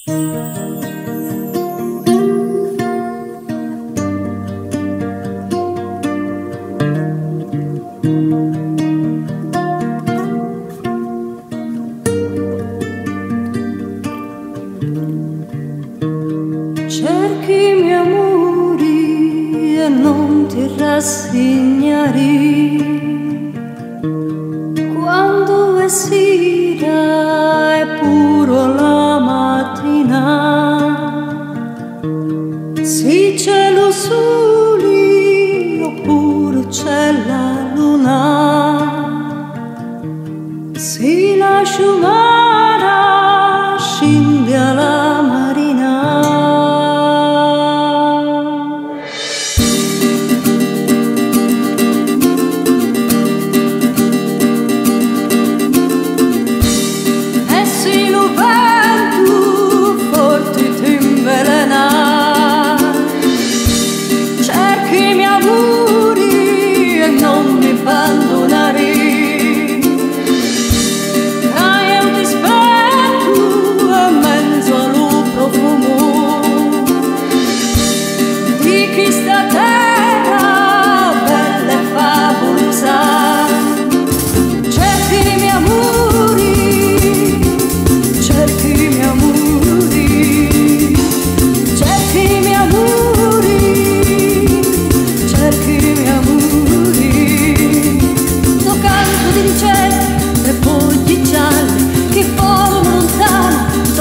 Cerchi i miei amori e non ti rassegnare quando è sera e puro la mattina, sì c'è lo sole oppure c'è la luna, sì la sciumana scende alla marina.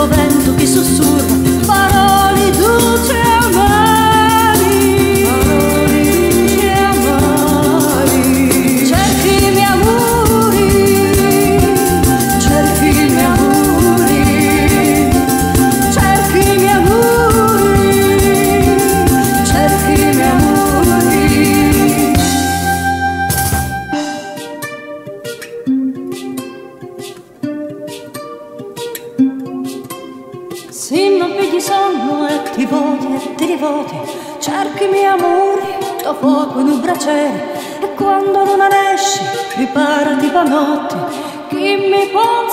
Vento che sussurra parole dolci e amari, parole dolci e amari. Cerchi i miei amori, cerchi i miei amori, cerchi i miei amori, cerchi i miei amori. Se non vedi sonno e ti rivoti, cerchi i miei amori, do fuoco in un braciere, e quando non esci, riparati panotti, chi mi può